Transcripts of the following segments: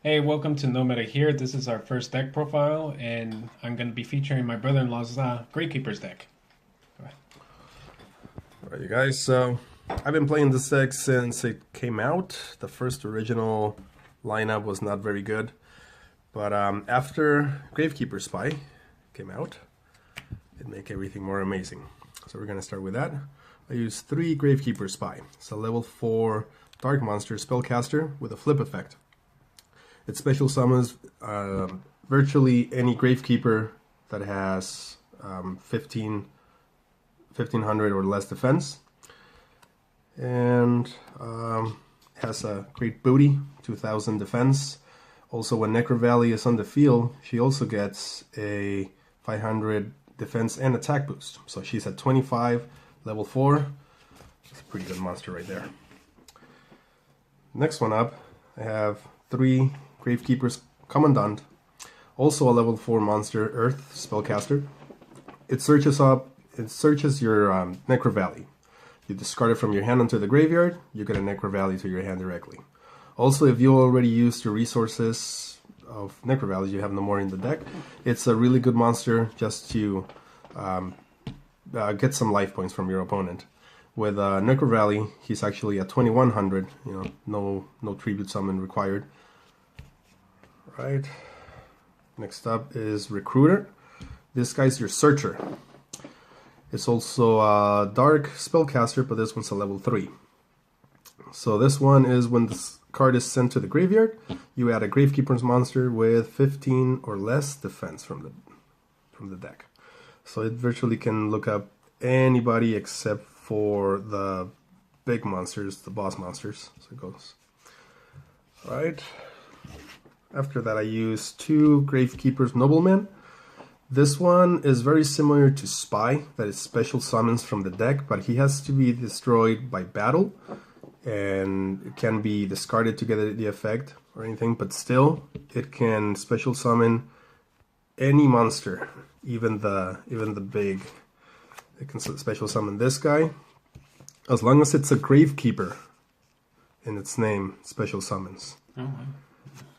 Hey, welcome to No Meta here. This is our first deck profile, and I'm going to be featuring my brother-in-law's Gravekeepers deck. Go ahead. Alright, you guys, so I've been playing this deck since it came out. The first original lineup was not very good, but after Gravekeeper Spy came out, it made everything more amazing. So we're going to start with that. I use 3 Gravekeeper Spy. It's a level 4 Dark Monster spellcaster with a flip effect. It special summons virtually any Gravekeeper that has 1500 or less defense, and has a great booty, 2000 defense. Also, when Necro Valley is on the field, she also gets a 500 defense and attack boost. So she's at 25, level 4. That's a pretty good monster right there. Next one up, I have 3 Gravekeepers Commandant, also a level 4 monster, Earth spellcaster. It searches your Necro Valley. You discard it from your hand onto the graveyard, you get a Necro Valley to your hand directly. Also, if you already used your resources of Necro Valleys, you have no more in the deck, it's a really good monster just to get some life points from your opponent. With Necro Valley, he's actually at 2100, no tribute summon required. Right. Next up is Recruiter. This guy's your Searcher. It's also a Dark spellcaster, but this one's a level 3. So this one is when this card is sent to the graveyard, you add a Gravekeeper's monster with 15 or less defense from the deck. So it virtually can look up anybody except for the big monsters, the boss monsters. So it goes. Alright. After that, I use 2 Gravekeepers Noblemen. This one is very similar to Spy, that is special summons from the deck, but he has to be destroyed by battle, and it can be discarded to get the effect or anything, but still, it can special summon any monster, even the big. It can special summon this guy, as long as it's a Gravekeeper in its name, special summons. Oh, wow.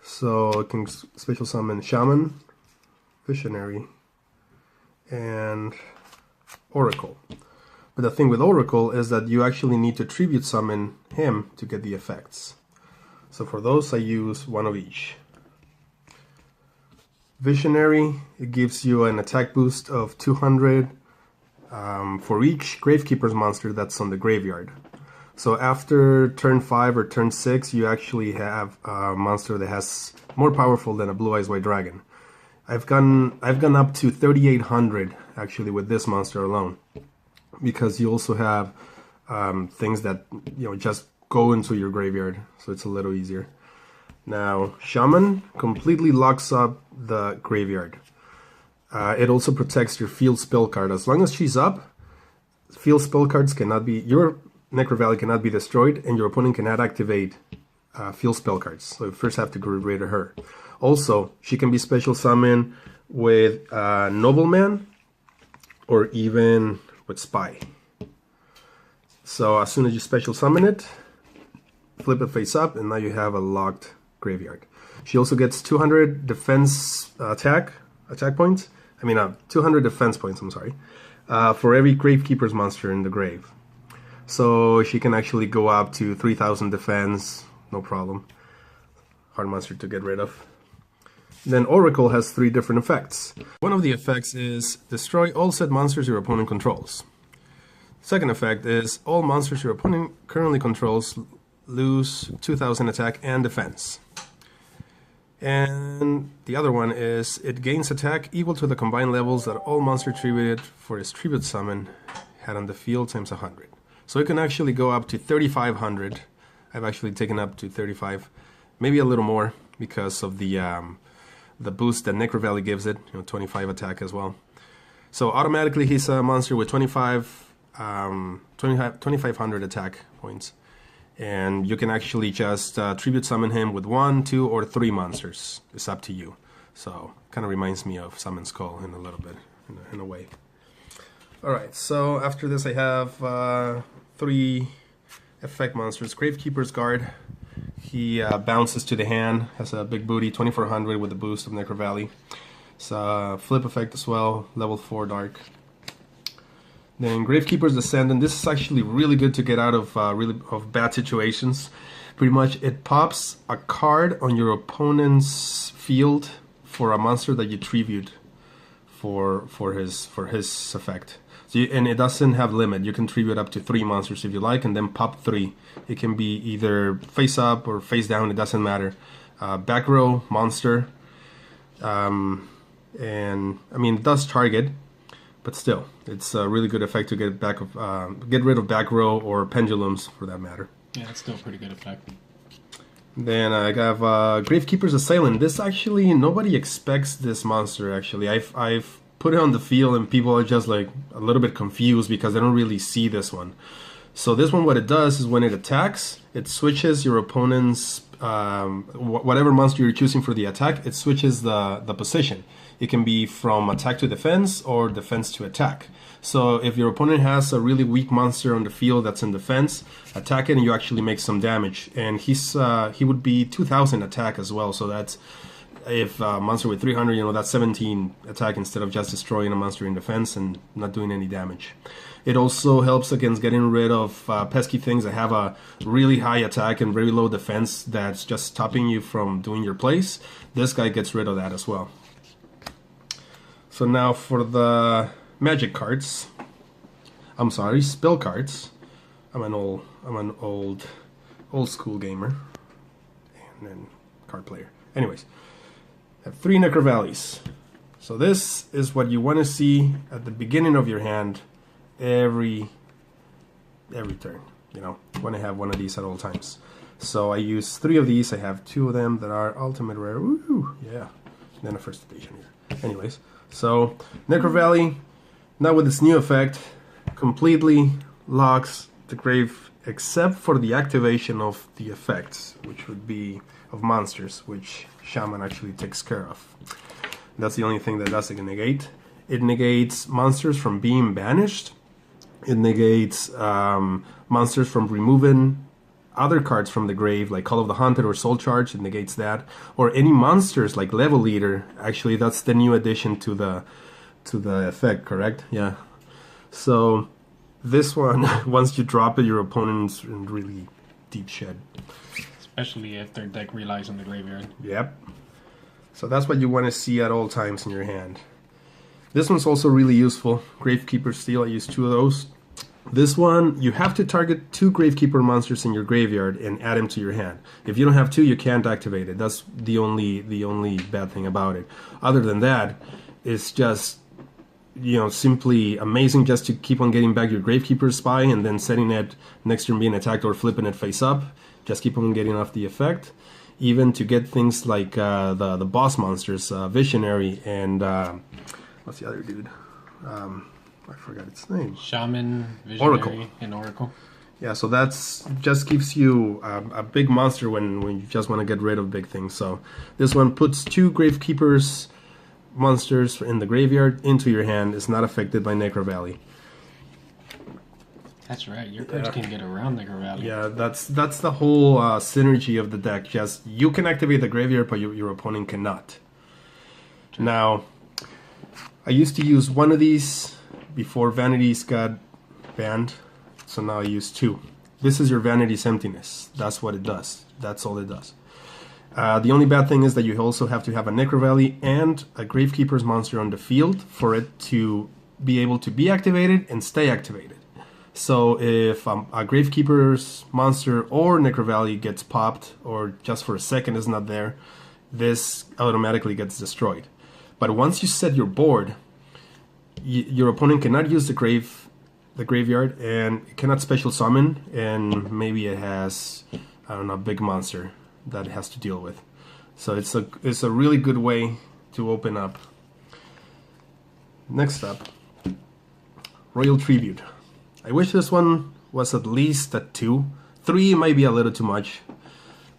So it can special summon Shaman, Visionary, and Oracle. But the thing with Oracle is that you actually need to tribute summon him to get the effects. So for those I use 1 of each. Visionary, it gives you an attack boost of 200 for each Gravekeeper's monster that's on the graveyard. So after turn 5 or turn 6, you actually have a monster that has more powerful than a Blue Eyes White Dragon. I've gone up to 3800 actually with this monster alone, because you also have things that just go into your graveyard, so it's a little easier. Now, Shaman completely locks up the graveyard. It also protects your field spell card. As long as she's up, field spell cards cannot be your Necro Valley cannot be destroyed, and your opponent cannot activate field spell cards. So you first have to get rid of her. Also, she can be special summoned with Nobleman or even with Spy. So as soon as you special summon it, flip it face up, and now you have a locked graveyard. She also gets 200 defense attack points. 200 defense points, I'm sorry, for every Gravekeeper's monster in the grave. So she can actually go up to 3000 defense, no problem. Hard monster to get rid of. Then Oracle has 3 different effects. One of the effects is destroy all set monsters your opponent controls. Second effect is all monsters your opponent currently controls lose 2000 attack and defense. And the other one is it gains attack equal to the combined levels that all monster tributed for its tribute summon had on the field times 100. So it can actually go up to 3500. I've actually taken up to 35, maybe a little more because of the boost that Necro Valley gives it, 25 attack as well. So automatically he's a monster with 2500 attack points. And you can actually just tribute summon him with 1, 2, or 3 monsters. It's up to you. So kind of reminds me of Summon's Call in a little bit, in a way. Alright, so after this I have 3 effect monsters. Gravekeeper's Guard. He bounces to the hand, has a big booty, 2400 with the boost of Necro Valley. It's a flip effect as well, level 4 dark. Then Gravekeeper's Descendant. This is actually really good to get out of bad situations. Pretty much, it pops a card on your opponent's field for a monster that you tribute for his effect. So and it doesn't have limit. You can tribute up to 3 monsters if you like, and then pop 3. It can be either face up or face down. It doesn't matter. Back row monster, and I mean it does target, but still, it's a really good effect to get rid of back row or pendulums for that matter. Yeah, it's still a pretty good effect. Then I have Gravekeeper's Assailant. This actually, nobody expects this monster actually. I've put it on the field and people are just like a little bit confused because they don't really see this one. So this one, what it does is when it attacks, it switches your opponent's, whatever monster you're choosing for the attack, it switches the position. It can be from attack to defense or defense to attack. So if your opponent has a really weak monster on the field that's in defense, attack it and you actually make some damage. And he would be 2000 attack as well. So that's, if a monster with 300, you know, that's 17 attack instead of just destroying a monster in defense and not doing any damage. It also helps against getting rid of pesky things that have a really high attack and very low defense that's just stopping you from doing your plays. This guy gets rid of that as well. So now for the magic cards. I'm sorry, spell cards. I'm an old school gamer and then card player. Anyways, I have 3 Necro Valleys. So this is what you want to see at the beginning of your hand every turn. You know, you want to have one of these at all times. So I use 3 of these. I have 2 of them that are ultimate rare. Woohoo! Yeah. And then a first edition here. Anyways, so Necro Valley, now with this new effect, completely locks the grave except for the activation of the effects, which would be of monsters, which Shaman actually takes care of. That's the only thing that doesn't negate. It negates monsters from being banished. It negates monsters from removing other cards from the grave, like Call of the Haunted or Soul Charge. It negates that. Or any monsters like Level Leader. Actually, that's the new addition to the effect, correct? Yeah. So this one, once you drop it, your opponent's in really deep shit. Especially if their deck relies on the graveyard. Yep. So that's what you want to see at all times in your hand. This one's also really useful. Gravekeeper Steel, I use 2 of those. This one, you have to target 2 Gravekeeper monsters in your graveyard and add them to your hand. If you don't have 2, you can't activate it. That's the only bad thing about it. Other than that, it's just, you know, simply amazing just to keep on getting back your Gravekeeper Spy and then setting it next turn being attacked or flipping it face up. Just keep on getting off the effect. Even to get things like the boss monsters, Visionary and what's the other dude? I forgot its name. Shaman, Visionary, Oracle. and Oracle. Yeah, so that's just gives you a big monster when you just want to get rid of big things. So this one puts 2 Gravekeepers monsters in the graveyard into your hand. It's not affected by Necro Valley. That's right. Your cards can get around Necro Valley. Yeah, that's the whole synergy of the deck. Just you can activate the graveyard, but your opponent cannot. True. Now, I used to use 1 of these before Vanities got banned, so now I use 2. This is your Vanity's Emptiness. That's what it does. That's all it does. The only bad thing is that you also have to have a Necro Valley and a Gravekeeper's monster on the field for it to be able to be activated and stay activated. So if a Gravekeeper's monster or Necro Valley gets popped or just for a second is not there, this automatically gets destroyed. But once you set your board, your opponent cannot use the graveyard and it cannot special summon, and maybe it has, I don't know, a big monster that it has to deal with. So it's a really good way to open up. Next up, Royal Tribute. I wish this one was at least at 2. 3 might be a little too much,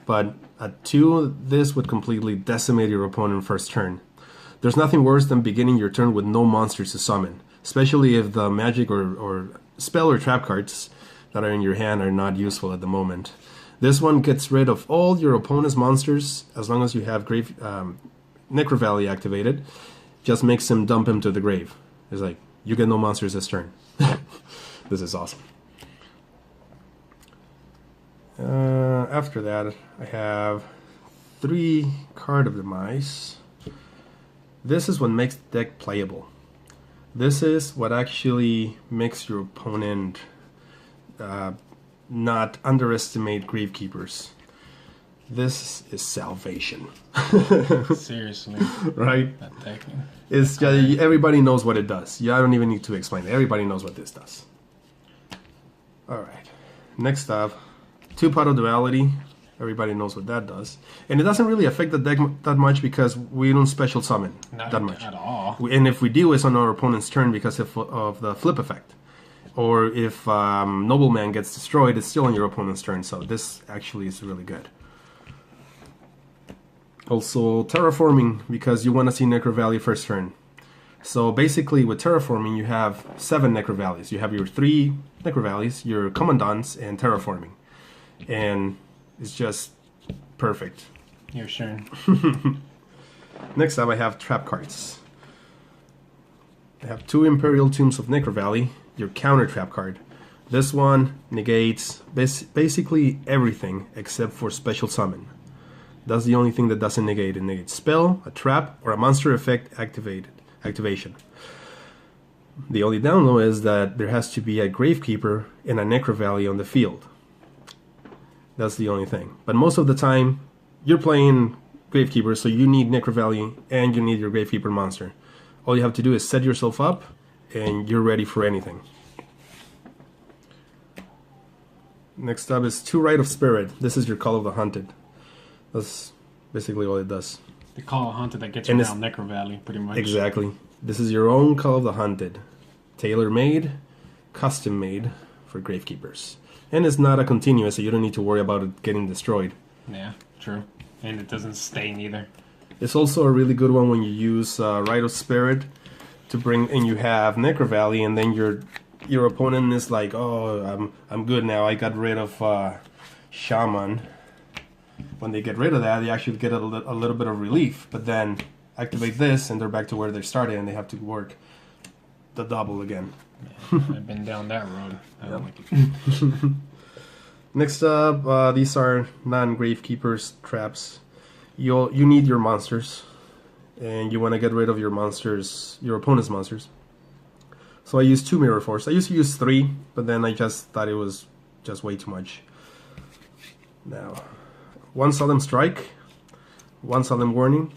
but at 2, this would completely decimate your opponent first turn. There's nothing worse than beginning your turn with no monsters to summon, especially if the magic or spell or trap cards that are in your hand are not useful at the moment. This one gets rid of all your opponent's monsters as long as you have Necro Valley activated. Just makes him dump him to the grave. It's like, you get no monsters this turn. This is awesome. After that, I have 3 card of Demise. This is what makes the deck playable. This is what actually makes your opponent not underestimate Gravekeepers. This is salvation. Seriously. Right? That deck. It's just, everybody knows what it does. Yeah, I don't even need to explain it. Everybody knows what this does. Alright. Next up, 2 Pot of Duality. Everybody knows what that does. And it doesn't really affect the deck that much because we don't special summon Not that much. at all. And if we do, it's on our opponent's turn because of the flip effect. Or if Nobleman gets destroyed, it's still on your opponent's turn. So this actually is really good. Also, Terraforming, because you want to see Necro Valley first turn. So basically, with Terraforming, you have 7 Necro Valleys. You have your 3 Necro Valleys, your Commandants, and Terraforming. And it's just perfect. Your turn. Next up, I have Trap cards. I have 2 Imperial Tombs of Necro Valley, your counter trap card. This one negates basically everything except for special summon. That's the only thing that doesn't negate. It negates spell, a trap, or a monster effect activation. The only down low is that there has to be a Gravekeeper and a Necro Valley on the field. That's the only thing. But most of the time, you're playing Gravekeeper, so you need Necro Valley and you need your Gravekeeper monster. All you have to do is set yourself up and you're ready for anything. Next up is 2 Rite of Spirit. This is your Call of the Hunted. That's basically all it does. The Call of Hunted that gets And around Necro Valley, pretty much. Exactly. This is your own Call of the Hunted. Tailor-made, custom-made for Gravekeepers. And it's not a continuous, so you don't need to worry about it getting destroyed. Yeah, true. And it doesn't stain either. It's also a really good one when you use Rite of Spirit to bring, and you have Necro Valley, and then your opponent is like, oh, I'm good now. I got rid of Shaman. When they get rid of that, they actually get a little bit of relief. But then activate this, and they're back to where they started, and they have to work the double again. Yeah, I've been down that road. I don't like it. Next up, these are non-Gravekeepers traps. You need your monsters, and you want to get rid of your monsters, your opponent's monsters. So I use 2 Mirror Force. I used to use 3, but then I just thought it was just way too much. Now, 1 Solemn Strike, 1 Solemn Warning,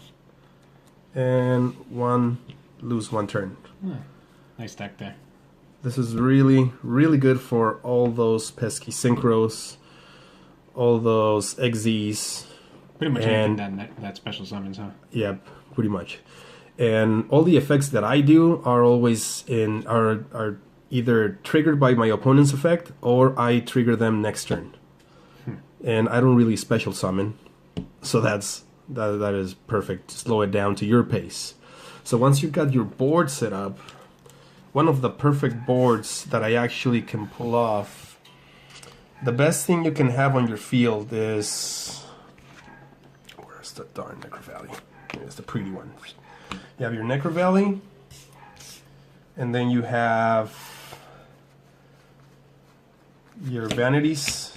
and 1 Lose 1 turn. Nice deck there. This is really, really good for all those pesky synchros, all those XZs. Pretty much anything that special summons, huh? Yep, pretty much. And all the effects that I do are always are either triggered by my opponent's effect or I trigger them next turn. And I don't really special summon, so that is perfect. Slow it down to your pace. So once you've got your board set up, one of the perfect boards that I actually can pull off, the best thing you can have on your field is, where's the darn Necro Valley? Here's the pretty one. You have your Necro Valley, and then you have your Vanities.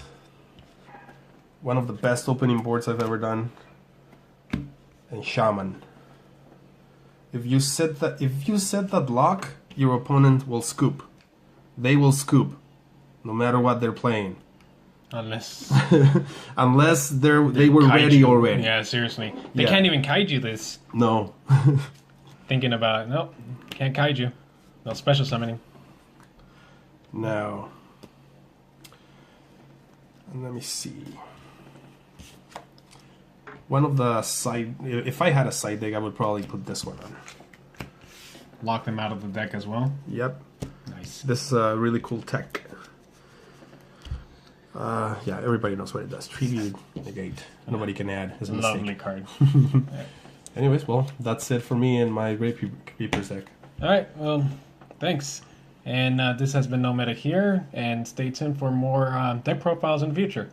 One of the best opening boards I've ever done. And Shaman. If you set that block, your opponent will scoop. They will scoop, no matter what they're playing. Unless they were ready already. Yeah, seriously. They can't even kaiju this. No. Thinking about, nope, can't kaiju. No special summoning. Now, let me see. One of the side, if I had a side deck, I would probably put this one on. Lock them out of the deck as well. Yep. Nice. This is a really cool tech. Yeah, everybody knows what it does. Tribute, negate. Nobody can add. It's a mistake. Lovely card. Anyways, well, that's it for me and my Gravekeepers deck. Alright, well, thanks. And this has been No Meta here, and stay tuned for more deck profiles in the future.